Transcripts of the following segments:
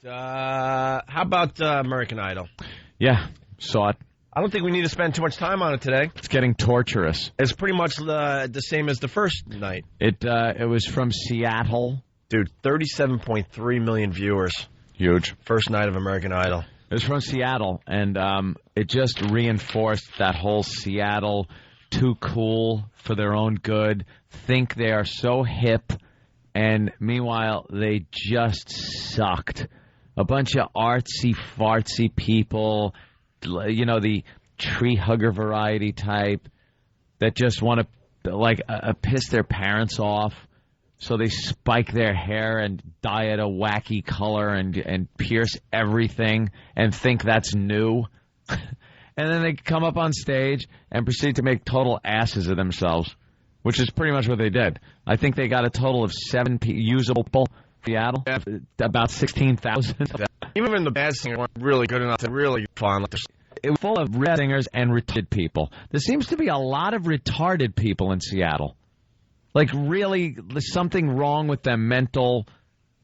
How about American Idol? Yeah, saw it. I don't think we need to spend too much time on it today. It's getting torturous. It's pretty much the same as the first night. It was from Seattle. Dude, 37.3 million viewers. Huge. First night of American Idol. It was from Seattle, and it just reinforced that whole Seattle, too cool for their own good, think they are so hip, and meanwhile, they just sucked. A bunch of artsy-fartsy people, you know, the tree hugger variety type that just want to, piss their parents off. So they spike their hair and dye it a wacky color and pierce everything and think that's new. And then they come up on stage and proceed to make total asses of themselves, which is pretty much what they did. I think they got a total of 7 usable people in Seattle, about 16,000. Even the bad singers weren't really good enough to really fun. It was full of red singers and retarded people. There seems to be a lot of retarded people in Seattle. Like, really, there's something wrong with them, mental,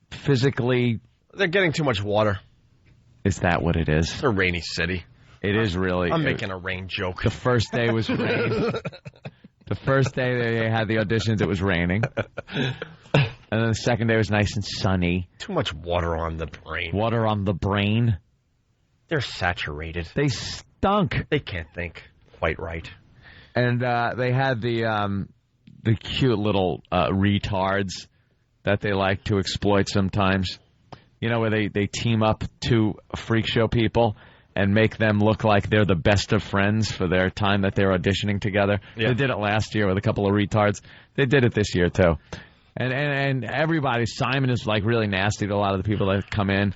physically. They're getting too much water. Is that what it is? It's a rainy city. It is really. I'm making a rain joke. The first day was rain. The first day they had the auditions, it was raining. And then the second day was nice and sunny. Too much water on the brain. Water on the brain. They're saturated. They stunk. They can't think quite right. And they had the cute little retards that they like to exploit sometimes. You know, where they team up 2 freak show people and make them look like they're the best of friends for their time that they're auditioning together. Yeah. They did it last year with a couple of retards. They did it this year, too. And everybody, Simon is, like, really nasty to a lot of the people that come in.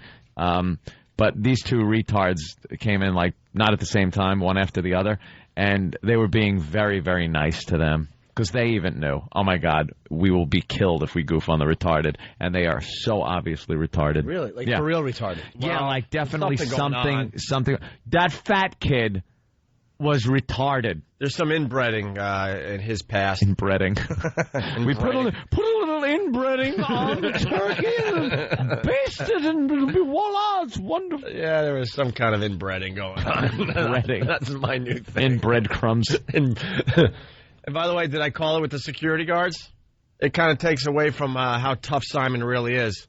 But these 2 retards came in, like, not at the same time, one after the other. And they were being very, very nice to them. Because they even knew, oh, my God, we will be killed if we goof on the retarded. And they are so obviously retarded. Really? Like, for real retarded? Yeah, like, definitely something. That fat kid was retarded. There's some inbreeding in his past. Inbreeding. We put a little inbreeding on the turkey and baste it, and it'll be voila, it's wonderful. Yeah, there was some kind of inbreeding going on. Inbreeding. That's my new thing. In breadcrumbs. And by the way, did I call it with the security guards? It kind of takes away from how tough Simon really is.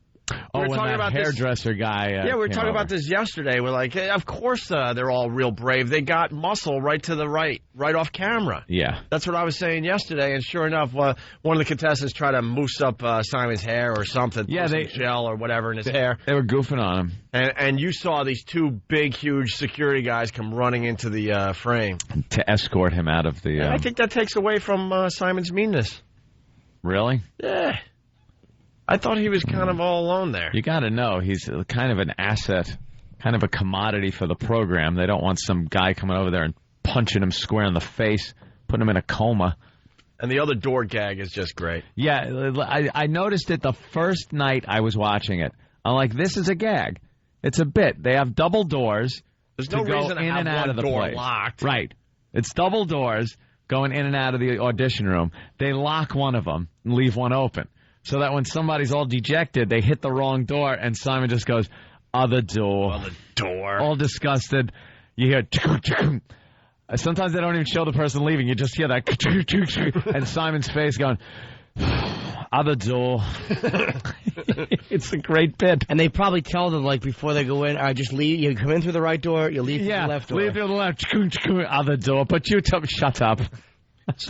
Oh, when that hairdresser guy yeah, we were talking about this yesterday. We're like, hey, of course they're all real brave. They got muscle right to the right off camera. Yeah. That's what I was saying yesterday, and sure enough, one of the contestants tried to mousse up Simon's hair or something. Yeah, some gel or whatever in his hair. They were goofing on him. And you saw these 2 big, huge security guys come running into the frame. To escort him out of the... I think that takes away from Simon's meanness. Really? Yeah. I thought he was kind of all alone there. You got to know, he's kind of an asset, kind of a commodity for the program. They don't want some guy coming over there and punching him square in the face, putting him in a coma. And the other door gag is just great. Yeah, I noticed it the first night I was watching it. I'm like, this is a gag. It's a bit. They have double doors. There's no reason to have in and out of the door place. Locked. Right. It's double doors going in and out of the audition room. They lock one of them and leave one open. So that when somebody's all dejected, they hit the wrong door, and Simon just goes, other door. Other door. All disgusted. You hear, sometimes they don't even show the person leaving. You just hear that, and Simon's face going, other door. It's a great bit. And they probably tell them, like, before they go in, all right, just leave. You come in through the right door, you leave through the left door. Leave through the left, other door. But you shut up.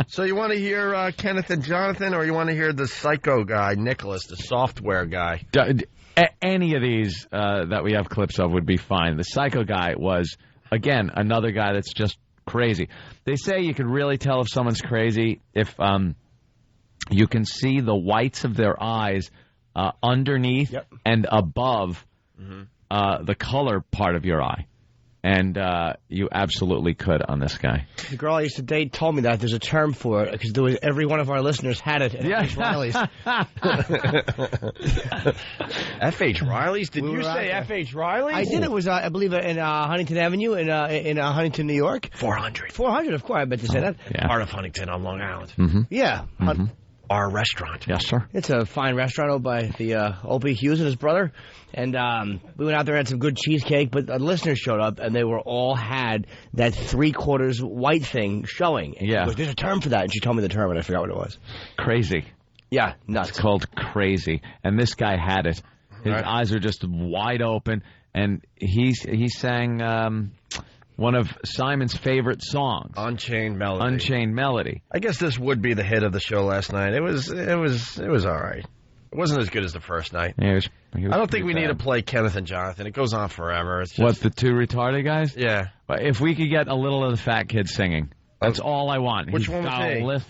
So you want to hear Kenneth and Jonathan, or you want to hear the psycho guy, Nicholas, the software guy? Any of these that we have clips of would be fine. The psycho guy was, again, another guy that's just crazy. They say you can really tell if someone's crazy if you can see the whites of their eyes underneath and above the color part of your eye. And you absolutely could on this guy. The girl I used to date told me that there's a term for it because every one of our listeners had it. F.H. Riley's. F.H. Riley's? Did you say F.H. Riley's? I did. It was, I believe, in Huntington Avenue in Huntington, New York. 400. 400, of course. I meant to say that. Yeah. Part of Huntington on Long Island. Mm-hmm. Yeah. Mm-hmm. our restaurant. Yes, sir. It's a fine restaurant owned by the Opie Hughes and his brother. And we went out there and had some good cheesecake, but the listeners showed up, and they were all had that 3/4 white thing showing. And Yeah. she goes, there's a term for that. And she told me the term, and I forgot what it was. Crazy. Yeah, nuts. It's called crazy. And this guy had it. His Right. eyes are just wide open, and he sang one of Simon's favorite songs, Unchained Melody. Unchained Melody. I guess this would be the hit of the show last night. It was all right. It wasn't as good as the first night. He was I don't think we pretty need to bad. play Kenneth and Jonathan. It goes on forever. It's just, What, the two retarded guys? Yeah. If we could get a little of the fat kid singing, that's all I want. Which He's one was got a he? lift.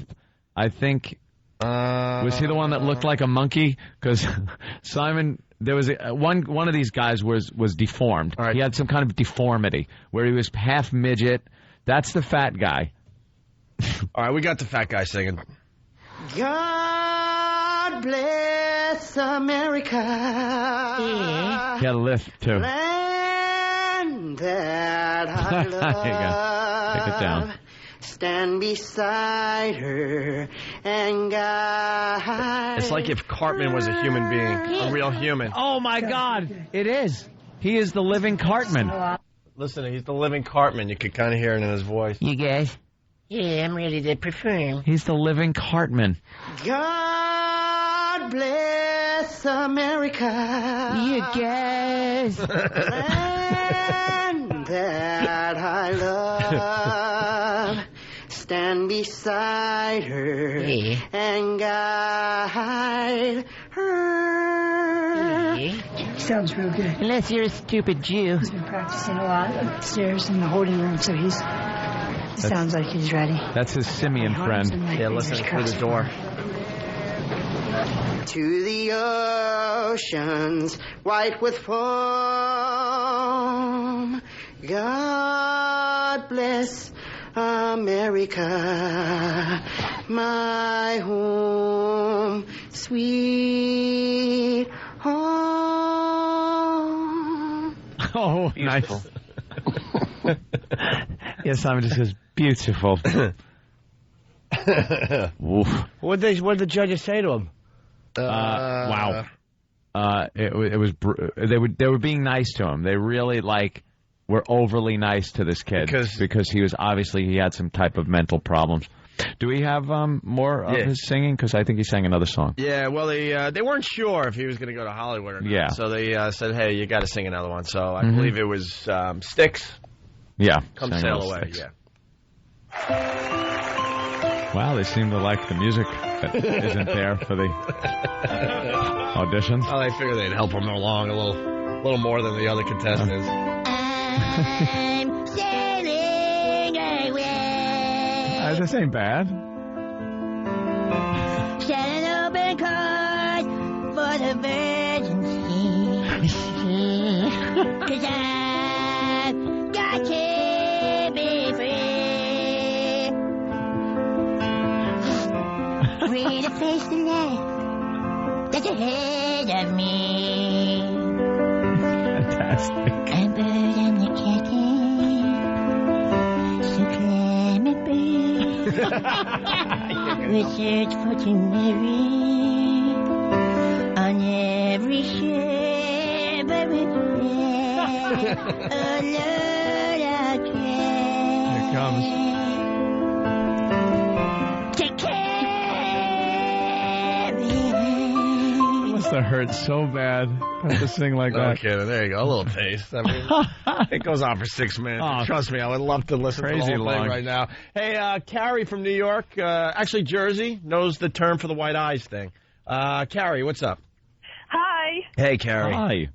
I think. Was he the one that looked like a monkey? Because Simon, there was one of these guys was deformed. All right. He had some kind of deformity where he was half midget. That's the fat guy. All right, we got the fat guy singing. God bless America. He had a lift too. Land that I There you go. love. Take it down. Stand beside her and guide. It's like if Cartman was a human being, a real human. Oh my God! It is. He is the living Cartman. Listen, he's the living Cartman. You could kind of hear it in his voice. You guys. Yeah, I'm ready to perform. He's the living Cartman. God bless America. You guys. Land that I love. Stand beside her and guide her. Sounds real good. Unless you're a stupid Jew. He's been practicing a lot upstairs in the holding room, so he sounds like he's ready. That's his simian friend. Yeah, listening through the door. To the oceans white with foam. God bless America, my home, sweet home. Oh, nice. Yes, Simon just says beautiful. Oof. What did the judges say to him? Wow. It was they were being nice to him. They really were overly nice to this kid because he had some type of mental problems. Do we have more of his singing? Because I think he sang another song. Yeah, well, they weren't sure if he was going to go to Hollywood or not. Yeah. So they said, hey, you got to sing another one. So I believe it was Styx. Yeah. Come sang Sail those Away. Styx. Yeah. Wow, they seem to like the music that isn't there for the auditions. Well, I figured they'd help him along a little more than the other contestant is. I'm sailing away. This ain't bad. Sailing open cars for the virgin sea. 'Cause I've got to be free. Free to face the life that's ahead of me. Fantastic. I'm bird and the captain, so climb aboard. Research for Mary on every ship, every day, a load of care. Here it comes. To carry. It must have hurt so bad to sing like No that. kidding. There you go. A little taste. I mean, it goes on for 6 minutes. Oh. Trust me, I would love to listen to the Crazy whole thing long. right now. Hey, Carrie from New York, actually Jersey, knows the term for the white eyes thing. Carrie, what's up? Hi. Hey, Carrie. Hi.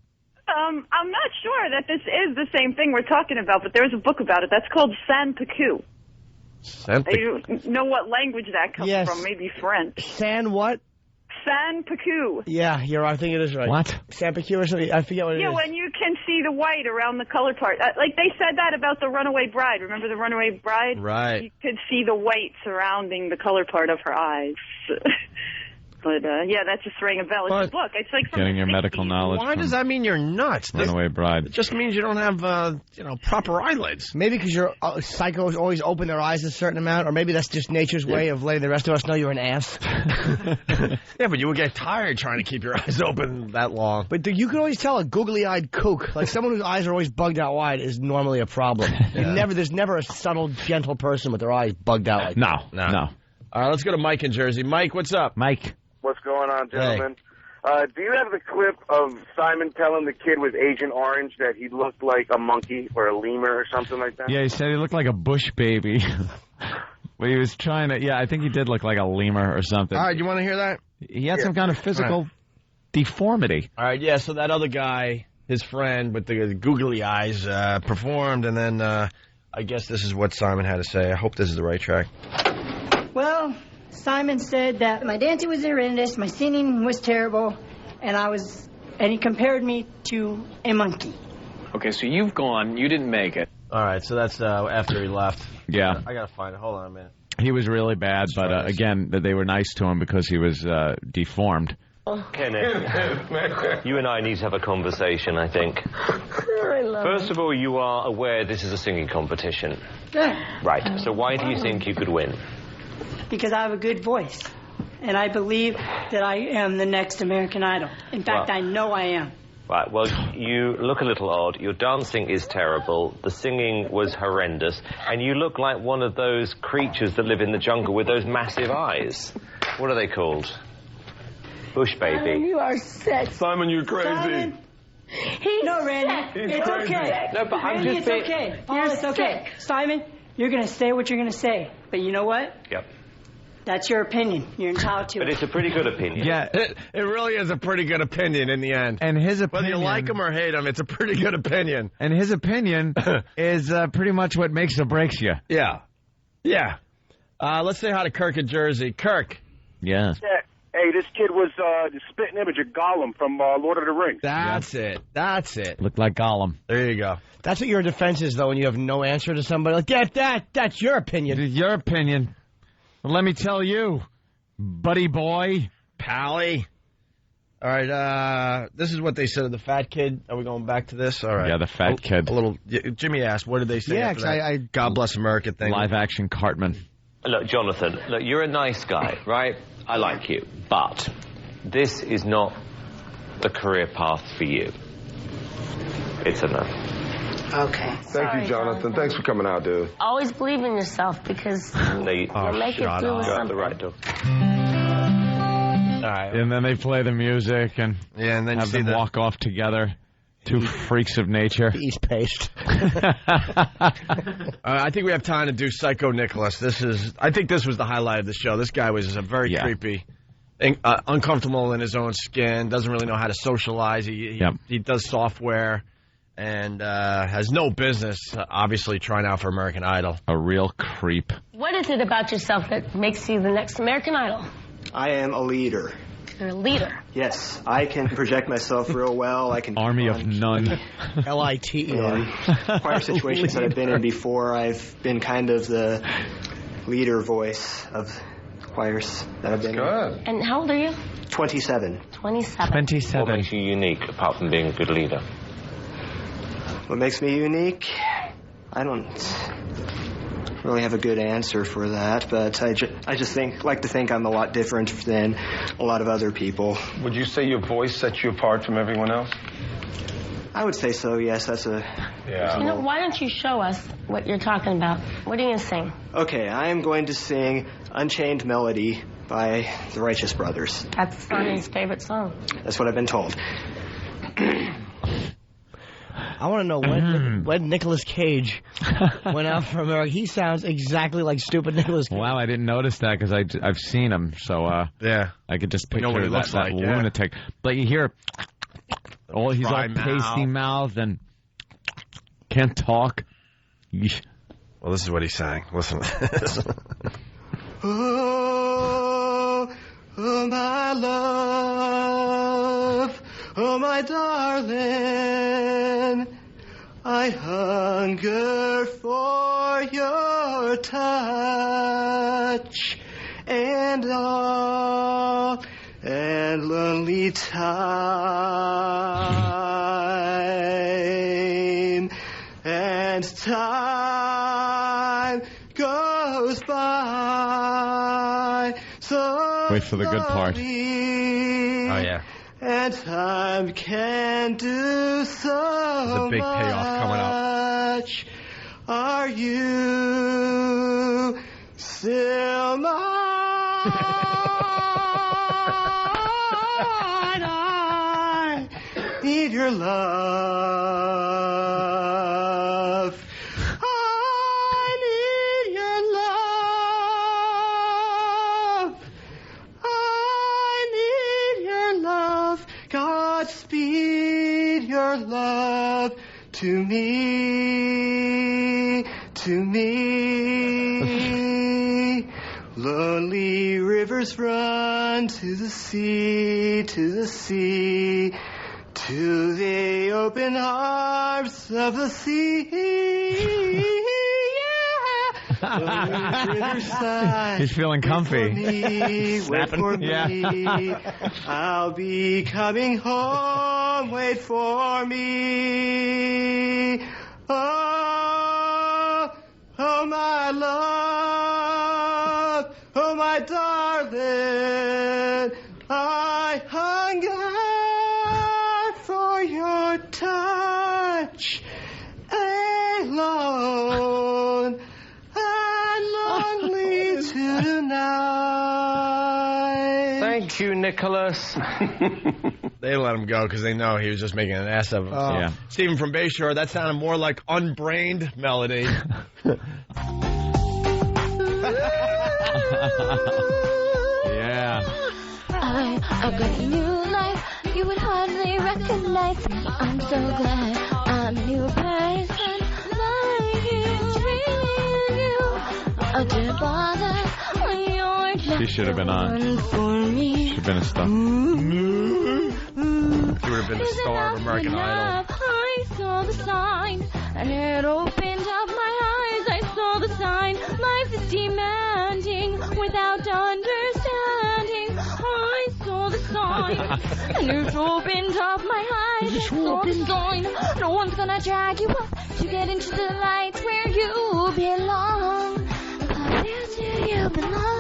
I'm not sure that this is the same thing we're talking about, but there's a book about it. That's called San Picu. I don't know what language that comes Yes. from. Maybe French. San what? San Picu. Yeah, I think it is right. What? San Picu or something? I forget what it is. Yeah, when you can see the white around the color part. Like they said that about the Runaway Bride. Remember the Runaway Bride? Right. You could see the white surrounding the color part of her eyes. But, yeah, that just rang a bell. It's a book. It's like from Getting the your 60s. medical knowledge. Why does that mean you're nuts? Runaway Bride. It just means you don't have, proper eyelids. Maybe because your psychos always open their eyes a certain amount, or maybe that's just nature's way of letting the rest of us know you're an ass. Yeah, but you would get tired trying to keep your eyes open that long. But you can always tell a googly-eyed kook, like someone whose eyes are always bugged out wide, is normally a problem. There's never a subtle, gentle person with their eyes bugged out like that. No. All right, let's go to Mike in Jersey. Mike, what's up? Mike. What's going on, gentlemen? Do you have the clip of Simon telling the kid with Agent Orange that he looked like a monkey or a lemur or something like that? Yeah, he said he looked like a bush baby. But he was trying to, I think he did look like a lemur or something. All right, you want to hear that? He had some kind of physical deformity. All right, yeah, so that other guy, his friend with the googly eyes, performed, and then I guess this is what Simon had to say. I hope this is the right track. Well, Simon said that my dancing was horrendous, my singing was terrible, and he compared me to a monkey. Okay, so you've gone, you didn't make it. All right, so that's after he left. Yeah. I got to find it. Hold on a minute. He was really bad, but again, they were nice to him because he was deformed. Kenneth, you and I need to have a conversation, I think. First of all, you are aware this is a singing competition. Right, so why do you think you could win? Because I have a good voice, and I believe that I am the next American Idol. In fact, I know I am. Right, well, you look a little odd. Your dancing is terrible. The singing was horrendous. And you look like one of those creatures that live in the jungle with those massive eyes. What are they called? Bush baby. Simon, you are sick. Simon, you're crazy. Simon, no, Randy, it's okay. No, but I'm Randy, just it's okay. It's okay. Simon, you're going to say what you're going to say. But you know what? Yep. That's your opinion. You're entitled to it. But it's a pretty good opinion. Yeah, It really is a pretty good opinion in the end. and his opinion... Whether you like him or hate him, it's a pretty good opinion. And his opinion is pretty much what makes or breaks you. Yeah. Yeah. Let's say hi to Kirk in Jersey. Kirk. Yeah. Hey, this kid was the spitting image of Gollum from Lord of the Rings. That's it. That's it. Looked like Gollum. There you go. That's what your defense is, though, when you have no answer to somebody. Like, that's your opinion. Your opinion. Well, let me tell you, buddy boy. Pally. All right, this is what they said of the fat kid. Are we going back to this? All right. Yeah, the fat kid. A little. Jimmy asked, what did they say? Yeah, after that God Bless America thing. Live action Cartman. Look, Jonathan, you're a nice guy, right? I like you. But this is not the career path for you. It's a no. Okay. Thank you, Jonathan. Thanks for coming out, dude. Always believe in yourself because you'll make it through with You're out something. the right door. All right. And then they play the music and And then have them walk off together. Two freaks of nature. East paste. I think we have time to do Psycho Nicholas. I think this was the highlight of the show. This guy was very creepy, uncomfortable in his own skin, doesn't really know how to socialize. He does software and has no business, obviously, trying out for American Idol. A real creep. What is it about yourself that makes you the next American Idol? I am a leader. You're a leader. Yes, I can project myself real well. I can Army of none. L-I-T-E-R. Choir situations that I've been in before, I've been kind of the leader voice of choirs that I've been in. And how old are you? 27. 27. 27. What makes you unique apart from being a good leader? What makes me unique? I don't really have a good answer for that, but I just like to think I'm a lot different than a lot of other people. Would you say your voice sets you apart from everyone else? I would say so, yes. That's a... Yeah. You know, why don't you show us what you're talking about? What are you going to sing? Okay, I am going to sing Unchained Melody by the Righteous Brothers. That's Sonny's favorite song. That's what I've been told. I want to know when Nicolas Cage went out for America. He sounds exactly like stupid Nicolas Cage. Wow, I didn't notice that because I've seen him, so I could just picture what he looks that like, yeah. lunatic. But you hear, he's all pasty mouth and can't talk. Yeesh. Well, this is what he sang. Listen to this. Oh, my love, oh, my darling, I hunger for your touch and all and lonely time, and time goes by so wait for the good part. Oh, yeah. And time can do so There's a big payoff coming up. much. Are you still mine? I need your love. I need your love. I need your love. Godspeed your love to me, to me. Lonely rivers run to the sea, to the sea, to the open arms of the sea. He's feeling comfy. Wait for me. I'll be coming home. Wait for me. Oh, oh my love. Oh my darling. I hunger for your touch. Alone. Tonight. Thank you, Nicholas. They let him go because they know he was just making an ass of himself. Yeah. Stephen from Bayshore, that sounded more like unbrained melody. Yeah. I've got a new life you would hardly recognize. I'm so glad I'm a new person like you, really you. Oh, dear bother, you're just She should have been on. for me. Should have been a star. He would have been the star of American Idol. I saw the sign, and it opened up my eyes. I saw the sign. Life is demanding without understanding. I saw the sign, and it opened up my eyes. I saw the sign. No one's gonna drag you up to get into the light where you belong. But where do you belong?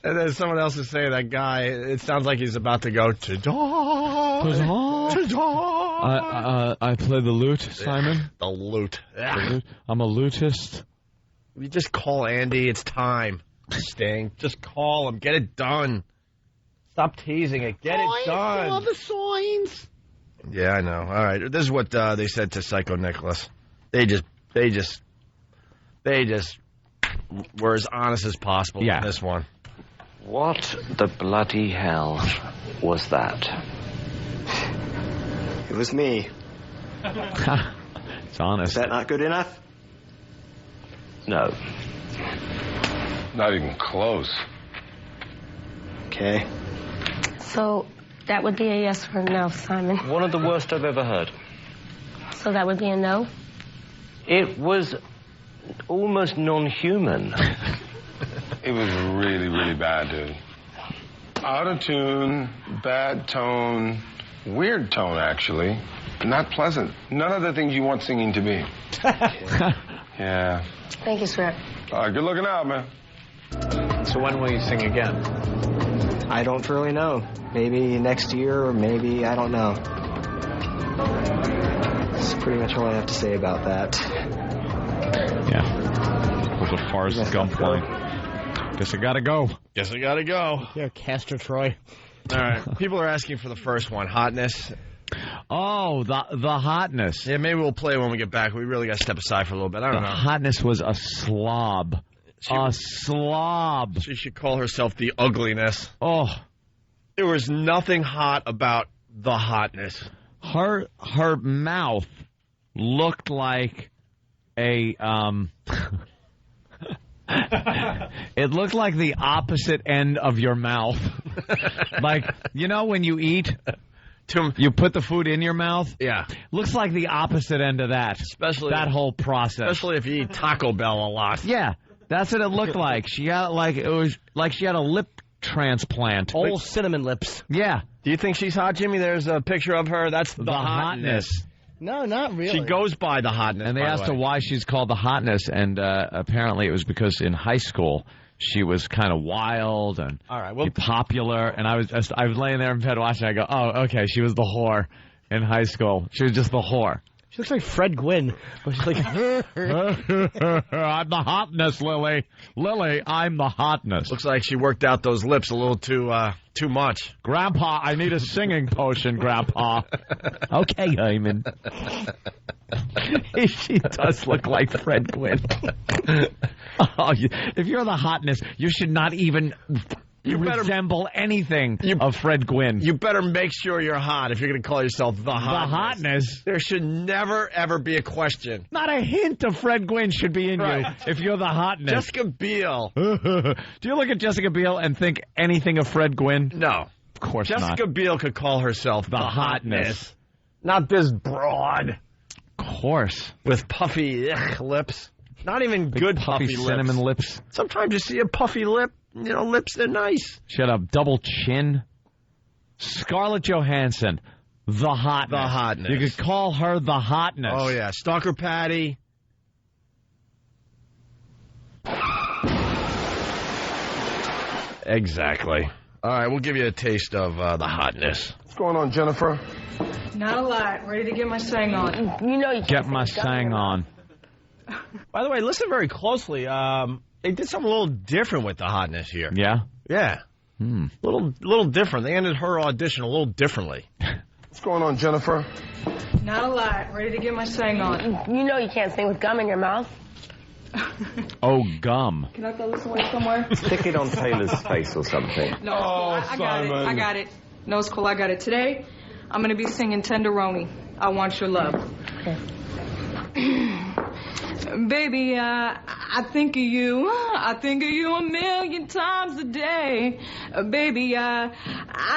And then someone else is saying that guy, it sounds like he's about to go to dawn. I play the lute, Simon. The lute. I'm a lutist. You just call Andy. It's time. Sting. Just call him. Get it done. Stop teasing it. Get it done. All the signs. Yeah, I know. All right. This is what they said to Psycho Nicholas. They just were as honest as possible in this one. What the bloody hell was that? It was me. It's honest. Is that not good enough? No. Not even close. Okay. So that would be a yes or a no, Simon. One of the worst I've ever heard. So that would be a no? It was almost non-human. It was really, really bad, dude. Out of tune, bad tone, weird tone, actually. Not pleasant. None of the things you want singing to be. Yeah. Thank you, sir. Good looking out, man. So when will you sing again? I don't really know. Maybe next year, or maybe, I don't know. That's pretty much all I have to say about that. Yeah. With a Forrest Gump line. Guess I gotta go. Guess I gotta go. Yeah, Castor Troy. All right. People are asking for the first one, hotness. Oh, the hotness. Yeah, maybe we'll play when we get back. We really got to step aside for a little bit. I don't know. Hotness was a slob. Slob. She should call herself the ugliness. Oh. There was nothing hot about the hotness. Her mouth looked like a it looked like the opposite end of your mouth. Like, you know when you eat, you put the food in your mouth? Yeah. Looks like the opposite end of that. Especially that whole process. Especially if you eat Taco Bell a lot. Yeah. That's what it looked like. She had it was like she had a lip transplant. Old cinnamon lips. Yeah. Do you think she's hot, Jimmy? There's a picture of her. That's the hotness. No, not really. She goes by the hotness. And they asked her why she's called the hotness, and apparently it was because in high school she was kind of wild and popular. And I was laying there in bed watching. I go, oh, okay, she was the whore in high school. She was just the whore. She looks like Fred Gwynn. She's like, I'm the hotness, Lily. Lily, I'm the hotness. Looks like she worked out those lips a little too much. Grandpa, I need a singing potion, Grandpa. Okay, Hyman. She does look like Fred Gwynn. If you're the hotness, you should not even... You resemble anything of Fred Gwynn. You better make sure you're hot if you're going to call yourself the hotness. The hotness? There should never, ever be a question. Not a hint of Fred Gwynn should be in you if you're the hotness. Jessica Biel. Do you look at Jessica Biel and think anything of Fred Gwynn? No. Of course not. Jessica Biel could call herself the hotness. Not this broad. Of course. With puffy lips. Not even good puffy cinnamon lips. Sometimes you see a puffy lip. You know, lips, they're nice. She had a double chin. Scarlett Johansson, the hotness. The hotness. You could call her the hotness. Oh, yeah. Stalker Patty. Exactly. All right, we'll give you a taste of the hotness. What's going on, Jennifer? Not a lot. Ready to get my sang on. You know you can't get my sang on. By the way, listen very closely. They did something a little different with the hotness here. Yeah? Yeah. Little different. They ended her audition a little differently. What's going on, Jennifer? Not a lot. Ready to get my sang on. You know you can't sing with gum in your mouth. Oh, gum. Can I throw this away somewhere? Stick it on Taylor's face or something. No, it's cool. I got it. I got it. No, it's cool. I got it. Today, I'm going to be singing Tenderoni. I Want Your Love. Okay. Baby, I think of you. I think of you 1,000,000 times a day. Baby, I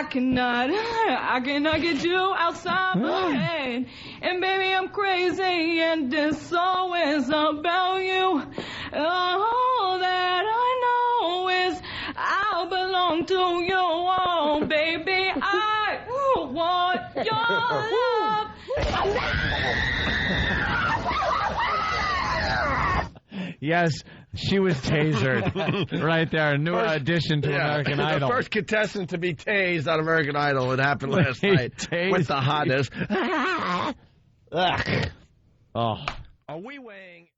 cannot get you outside my head. And baby, I'm crazy, and it's always about you. All that I know is I belong to you. Oh, baby, I want your love. Yes, she was tasered right there. A new addition to American Idol. The first contestant to be tased on American Idol. It happened last night with the hotness. Oh. Are we weighing